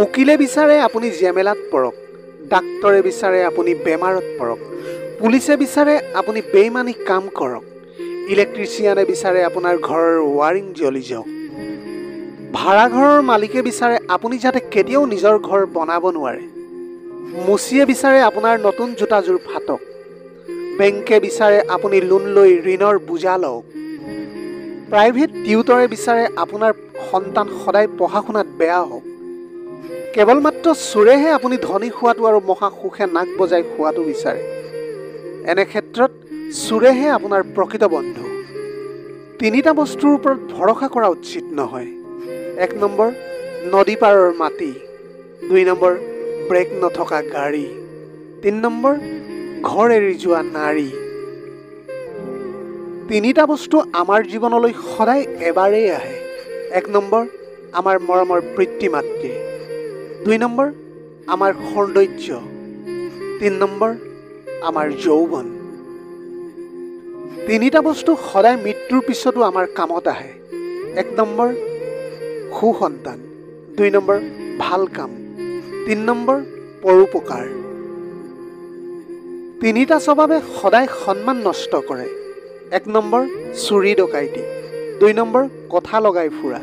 উকিলে বিচাৰে আপুনি জেমেলাত পৰক, ডাক্তৰে বিচাৰে আপুনি বেমাৰত পৰক, পুলিচে বিচাৰে আপুনি বেইমানি কাম কৰক, ইলেক্ট্ৰিচিয়ানে বিচাৰে আপোনাৰ ঘৰৰ ৱাৰিং জ্বলি যাওক, ভাড়াঘৰৰ মালিকে বিচাৰে আপুনি যাতে কেতিয়াও নিজৰ ঘৰ বনাব নোৱাৰে, মুচিয়ে বিচাৰে আপোনাৰ নতুন জোতাযোৰ ফাটক, বেংকে বিচাৰে আপুনি লোন লৈ ঋণৰ বোজা লওক, প্ৰাইভেট টিউটৰে বিচাৰে আপোনাৰ সন্তান সদায় পঢ়া শুনাত বেয়া হওক, কেৱল মাত্ৰ চোৰেহে আপুনি ধনী হোৱাটো আৰু মহা সুখে নাক বজাই খোৱাটো বিচাৰে। এনে ক্ষেত্ৰত চোৰেহে আপোনাৰ প্ৰকৃত বন্ধু। তিনিটা বস্তুৰ ওপৰত ভৰসা কৰা উচিত নহয়। 1 নম্বৰ, নদী পাৰৰ মাটি। 2 নম্বৰ, ব্ৰেক নথকা গাড়ী। 3 নম্বৰ, ঘৰ এৰি যোৱা নাৰী। তিনিটা বস্তু আমাৰ জীৱনলৈ সদায় এবাৰেই আহে। 1 নম্বৰ, আমাৰ মৰমৰ পিতৃ মাতৃ। 2 নম্বৰ, আমাৰ সৌন্দৰ্য। 3 নম্বৰ, আমাৰ যৌৱন। তিনিটা বস্তু সদায় মৃত্যুৰ পিছতো আমাৰ কামত আহে। 1 নম্বৰ, সুসন্তান। 2 নম্বৰ, ভাল কাম। 3 নম্বৰ, পৰোপকাৰ। তিনিটা স্বভাৱে সদায় সন্মান নষ্ট কৰে। 1 নম্বৰ, চুৰি ডকাইতি। 2 নম্বৰ, কথা লগাই ফুৰা।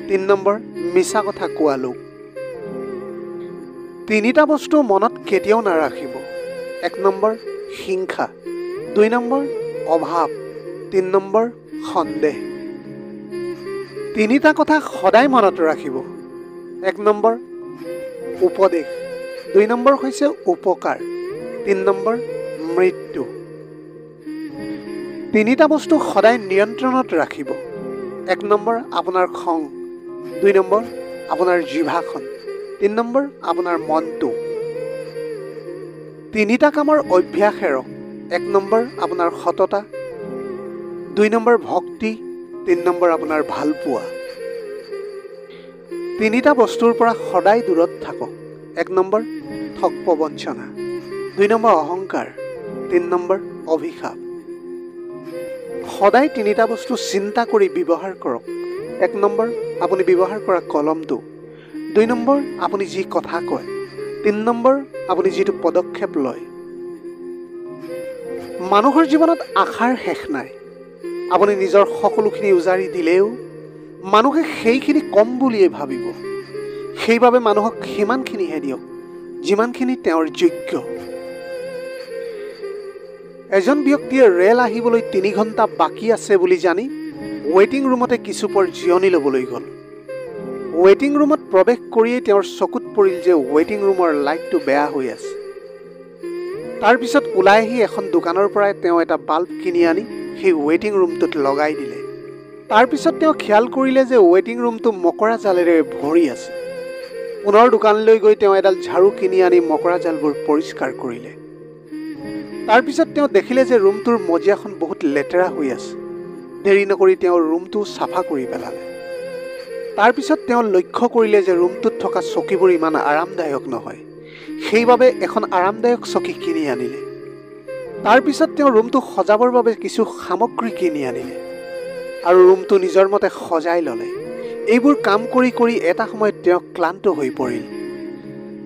3 নম্বৰ, মিছা কথা কোৱা লোক। তিনিটা বস্তু মনত কেতিয়াও নাৰাখিব। 1 নম্বৰ, হিংসা। 2 নম্বৰ, অভাৱ। 3 নম্বৰ, সন্দেহ। তিনিটা কথা সদায় মনত ৰাখিব। 1 নম্বৰ, উপদেশ। 2 নম্বৰ হৈছে উপকাৰ। 3 নম্বৰ, মৃত্যু। তিনিটা বস্তু সদায় নিয়ন্ত্ৰণত ৰাখিব। 1 নম্বৰ, আপোনাৰ খং। 2 নম্বৰ, আপোনাৰ জিভাখন। 3 নম্বৰ, আপোনাৰ মনটো। তিনিটা কামৰ অভ্যাস এৰক। 1 নম্বৰ, আপোনাৰ সততা। 2 নম্বৰ, ভক্তি। 3 নম্বৰ, আপোনাৰ ভালপোৱা। তিনিটা বস্তুৰ পৰা সদায় দূৰত থাকক। 1 নম্বৰ, ঠগ প্ৰবঞ্চনা। 2 নম্বৰ, অহংকাৰ। 3 নম্বৰ, অভিশাপ। সদায় তিনিটা বস্তু চিন্তা কৰি ব্যৱহাৰ কৰক। 1 নম্বৰ, আপুনি ব্যৱহাৰ কৰা কলমটো। 2 নম্বৰ, আপুনি যি কথা কয়। 3 নম্বৰ, আপুনি যিটো পদক্ষেপ লয়। মানুহৰ জীৱনত আশাৰ শেষ নাই। আপুনি নিজৰ সকলোখিনি উজাৰি দিলেও মানুহে সেইখিনি কম বুলিয়ে ভাবিব। সেইবাবে মানুহক সিমানখিনিহে দিয়ক যিমানখিনি তেওঁৰ যোগ্য। এজন ব্যক্তিয়ে ৰেল আহিবলৈ 3 ঘণ্টা বাকী আছে বুলি জানি ৱেটিং ৰুমতে কিছু পৰ জিৰণি ল'বলৈ গ'ল। ৱেটিং ৰুমত প্ৰৱেশ কৰিয়েই তেওঁৰ চকুত পৰিল যে ৱেটিং ৰুমৰ লাইটটো বেয়া হৈ আছে। তাৰপিছত ওলাই আহি এখন দোকানৰ পৰাই তেওঁ এটা বাল্ব কিনি আনি সেই ৱেটিং ৰুমটোত লগাই দিলে। তাৰপিছত তেওঁ খেয়াল কৰিলে যে ৱেটিং ৰুমটো মকৰা জালেৰে ভৰি আছে। পুনৰ দোকানলৈ গৈ তেওঁ এডাল ঝাৰু কিনি আনি মকৰা জালবোৰ পৰিষ্কাৰ কৰিলে। তাৰপিছত তেওঁ দেখিলে যে ৰুমটোৰ মজিয়াখন বহুত লেতেৰা হৈ আছে। দেৰি নকৰি তেওঁ ৰুমটো চাফা কৰি পেলালে। তাৰপিছত তেওঁ লক্ষ্য কৰিলে যে ৰুমটোত থকা চকীবোৰ ইমান আৰামদায়ক নহয়। সেইবাবে এখন আৰামদায়ক চকী কিনি আনিলে। তাৰপিছত তেওঁ ৰুমটো সজাবৰ বাবে কিছু সামগ্ৰী কিনি আনিলে আৰু ৰুমটো নিজৰ মতে সজাই ল'লে। এইবোৰ কাম কৰি কৰি এটা সময়ত তেওঁ ক্লান্ত হৈ পৰিল।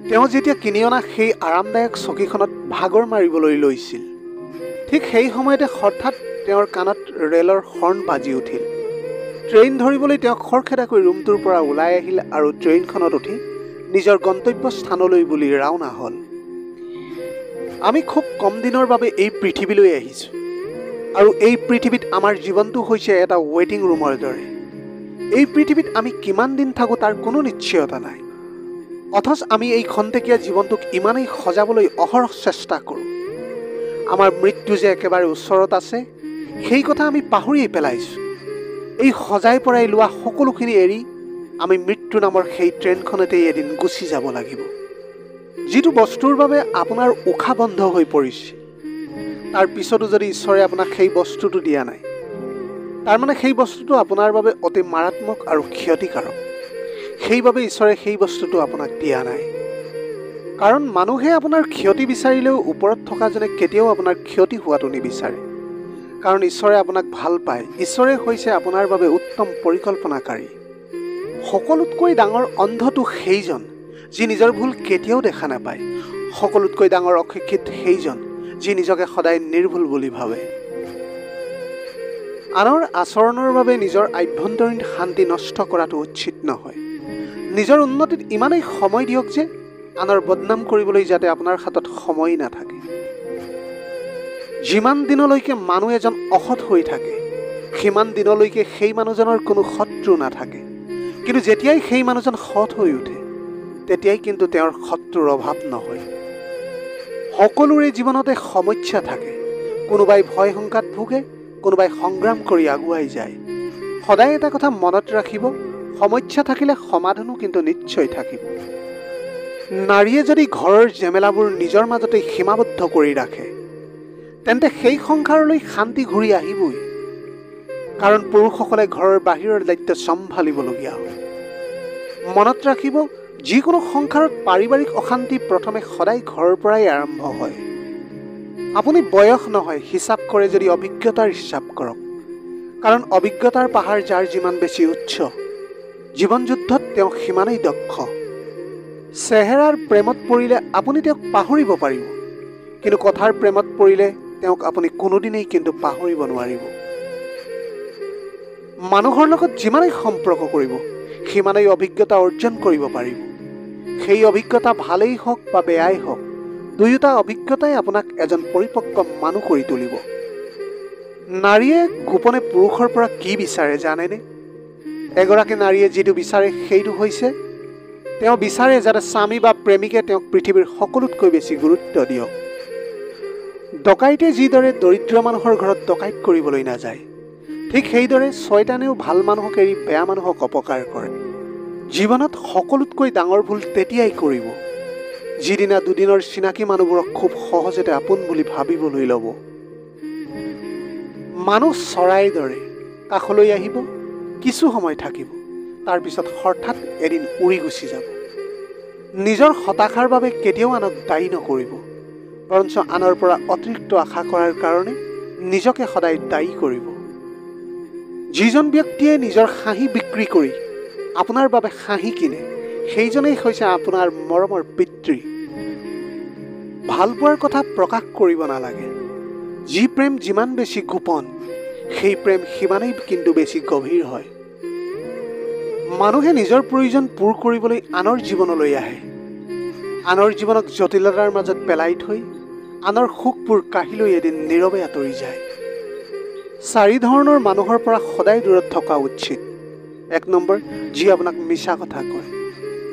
তেওঁ যেতিয়া কিনি অনা সেই আৰামদায়ক চকীখনত ভাগৰ মাৰিবলৈ লৈছিল, ঠিক সেই সময়তে হঠাৎ তেওঁৰ কাণত ৰেলৰ হৰ্ণ বাজি উঠিল। ট্ৰেইন ধৰিবলৈ তেওঁ খৰখেদাকৈ ৰুমটোৰ পৰা ওলাই আহিল আৰু ট্ৰেইনখনত উঠি নিজৰ গন্তব্য স্থানলৈ বুলি ৰাওনা হ'ল। আমি খুব কম দিনৰ বাবে এই পৃথিৱীলৈ আহিছোঁ আৰু এই পৃথিৱীত আমাৰ জীৱনটো হৈছে এটা ৱেটিং ৰুমৰ দৰে। এই পৃথিৱীত আমি কিমান দিন থাকোঁ তাৰ কোনো নিশ্চয়তা নাই। অথচ আমি এই খন্তেকীয়া জীৱনটোক ইমানেই সজাবলৈ অহৰহ চেষ্টা কৰোঁ। আমাৰ মৃত্যু যে একেবাৰে ওচৰত আছে সেই কথা আমি পাহৰিয়েই পেলাইছোঁ। এই সজাই পৰাই লোৱা সকলোখিনি এৰি আমি মৃত্যু নামৰ সেই ট্ৰেইনখনতেই এদিন গুচি যাব লাগিব। যিটো বস্তুৰ বাবে আপোনাৰ উশাহ বন্ধ হৈ পৰিছে, তাৰ পিছতো যদি ঈশ্বৰে আপোনাক সেই বস্তুটো দিয়া নাই, তাৰমানে সেই বস্তুটো আপোনাৰ বাবে অতি মাৰাত্মক আৰু ক্ষতিকাৰক। সেইবাবে ঈশ্বৰে সেই বস্তুটো আপোনাক দিয়া নাই। কাৰণ মানুহে আপোনাৰ ক্ষতি বিচাৰিলেও ওপৰত থকাজনে কেতিয়াও আপোনাৰ ক্ষতি হোৱাটো নিবিচাৰে। কাৰণ ঈশ্বৰে আপোনাক ভাল পায়। ঈশ্বৰে হৈছে আপোনাৰ বাবে উত্তম পৰিকল্পনাকাৰী। সকলোতকৈ ডাঙৰ অন্ধটো সেইজন যি নিজৰ ভুল কেতিয়াও দেখা নাপায়। সকলোতকৈ ডাঙৰ অশিক্ষিত সেইজন যি নিজকে সদায় নিৰ্ভুল বুলি ভাবে। আনৰ আচৰণৰ বাবে নিজৰ আভ্যন্তৰীণ শান্তি নষ্ট কৰাটো উচিত নহয়। নিজৰ উন্নতিত ইমানেই সময় দিয়ক যে আনৰ বদনাম কৰিবলৈ যাতে আপোনাৰ হাতত সময় নাথাকে। যিমান দিনলৈকে মানুহ এজন অসৎ হৈ থাকে সিমান দিনলৈকে সেই মানুহজনৰ কোনো শত্ৰু নাথাকে, কিন্তু যেতিয়াই সেই মানুহজন সৎ হৈ উঠে তেতিয়াই কিন্তু তেওঁৰ শত্ৰুৰ অভাৱ নহয়। সকলোৰে জীৱনতে সমস্যা থাকে। কোনোবাই ভয় শংকাত ভোগে, কোনোবাই সংগ্ৰাম কৰি আগুৱাই যায়। সদায় এটা কথা মনত ৰাখিব, সমস্যা থাকিলে সমাধানো কিন্তু নিশ্চয় থাকিব। নাৰীয়ে যদি ঘৰৰ জেমেলাবোৰ নিজৰ মাজতে সীমাবদ্ধ কৰি ৰাখে তেন্তে সেই সংসাৰলৈ শান্তি ঘূৰি আহিবই, কাৰণ পুৰুষসকলে ঘৰৰ বাহিৰৰ দায়িত্ব চম্ভালিবলগীয়া হয়। মনত ৰাখিব, যিকোনো সংসাৰত পাৰিবাৰিক অশান্তি প্ৰথমে সদায় ঘৰৰ পৰাই আৰম্ভ হয়। আপুনি বয়স নহয় হিচাপ কৰে যদি অভিজ্ঞতাৰ হিচাপ কৰক, কাৰণ অভিজ্ঞতাৰ পাহাৰ যাৰ যিমান বেছি উচ্চ জীৱন যুদ্ধত তেওঁ সিমানেই দক্ষ। চেহেৰাৰ প্ৰেমত পৰিলে আপুনি তেওঁক পাহৰিব পাৰিব, কিন্তু কথাৰ প্ৰেমত পৰিলে তেওঁক আপুনি কোনোদিনেই কিন্তু পাহৰিব নোৱাৰিব। মানুহৰ লগত যিমানেই সম্পৰ্ক কৰিব সিমানেই অভিজ্ঞতা অৰ্জন কৰিব পাৰিব। সেই অভিজ্ঞতা ভালেই হওক বা বেয়াই হওক, দুয়োটা অভিজ্ঞতাই আপোনাক এজন পৰিপক্ক মানুহ কৰি তুলিব। নাৰীয়ে গোপনে পুৰুষৰ পৰা কি বিচাৰে জানেনে? এগৰাকী নাৰীয়ে যিটো বিচাৰে সেইটো হৈছে তেওঁ বিচাৰে যাতে স্বামী বা প্ৰেমিকে তেওঁক পৃথিৱীৰ সকলোতকৈ বেছি গুৰুত্ব দিয়ক। ডকাইতে যিদৰে দৰিদ্ৰ মানুহৰ ঘৰত ডকাইত কৰিবলৈ নাযায়, ঠিক সেইদৰে শয়তানেও ভাল মানুহক এৰি বেয়া মানুহক অপকাৰ কৰে। জীৱনত সকলোতকৈ ডাঙৰ ভুল তেতিয়াই কৰিব যিদিনা দুদিনৰ চিনাকি মানুহবোৰক খুব সহজতে আপোন বুলি ভাবিবলৈ ল'ব। মানুহ চৰাইৰ দৰে কাষলৈ আহিব, কিছু সময় থাকিব, তাৰপিছত হঠাৎ এদিন উৰি গুচি যাব। নিজৰ হতাশাৰ বাবে কেতিয়াও আনক দায়ী নকৰিব, বৰঞ্চ আনৰ পৰা অতিৰিক্ত আশা কৰাৰ কাৰণে নিজকে সদায় দায়ী কৰিব। যিজন ব্যক্তিয়ে নিজৰ হাঁহি বিক্ৰী কৰি আপোনাৰ বাবে হাঁহি কিনে সেইজনেই হৈছে আপোনাৰ মৰমৰ পিতৃ। ভালপোৱাৰ কথা প্ৰকাশ কৰিব নালাগে। যি প্ৰেম যিমান বেছি গোপন সেই প্ৰেম সিমানেই কিন্তু বেছি গভীৰ হয়। মানুহে নিজৰ প্ৰয়োজন পূৰ কৰিবলৈ আনৰ জীৱনলৈ আহে, আনৰ জীৱনক জটিলতাৰ মাজত পেলাই থৈ আনৰ সুখবোৰ কাঢ়ি লৈ এদিন নীৰৱে আঁতৰি যায়। 4 ধৰণৰ মানুহৰ পৰা সদায় দূৰত থকা উচিত। 1 নম্বৰ, যি আপোনাক মিছা কথা কয়।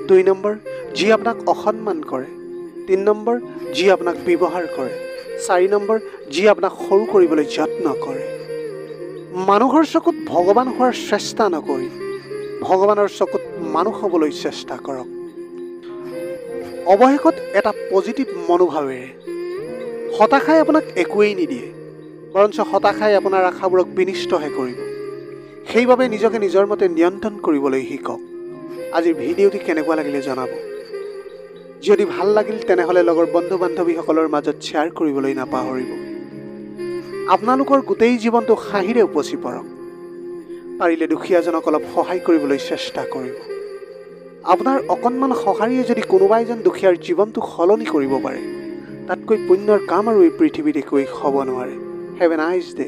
2 নম্বৰ, যি আপোনাক অসন্মান কৰে। 3 নম্বৰ, যি আপোনাক ব্যৱহাৰ কৰে। 4 নম্বৰ, যি আপোনাক সৰু কৰিবলৈ যত্ন কৰে। মানুহৰ চকুত ভগৱান হোৱাৰ চেষ্টা নকৰি ভগৱানৰ চকুত মানুহ হ'বলৈ চেষ্টা কৰক। অৱশেষত এটা পজিটিভ মনোভাৱেৰে হতাশাই আপোনাক একোৱেই নিদিয়ে, বৰঞ্চ হতাশাই আপোনাৰ আশাবোৰক বিনিষ্টহে কৰিব। সেইবাবে নিজকে নিজৰ মতে নিয়ন্ত্ৰণ কৰিবলৈ শিকক। আজিৰ ভিডিঅ'টি কেনেকুৱা লাগিলে জনাব। যদি ভাল লাগিল তেনেহ'লে লগৰ বন্ধু বান্ধৱীসকলৰ মাজত শ্বেয়াৰ কৰিবলৈ নাপাহৰিব। আপোনালোকৰ গোটেই জীৱনটো হাঁহিৰে উপচি পৰক। পাৰিলে দুখীয়াজনক অলপ সহায় কৰিবলৈ চেষ্টা কৰিব। আপোনাৰ অকণমান সঁহাৰিয়ে যদি কোনোবা এজন দুখীয়াৰ জীৱনটো সলনি কৰিব পাৰে, তাতকৈ পুণ্যৰ কাম আৰু এই পৃথিৱীত একোৱেই হ'ব নোৱাৰে। Have a nice day.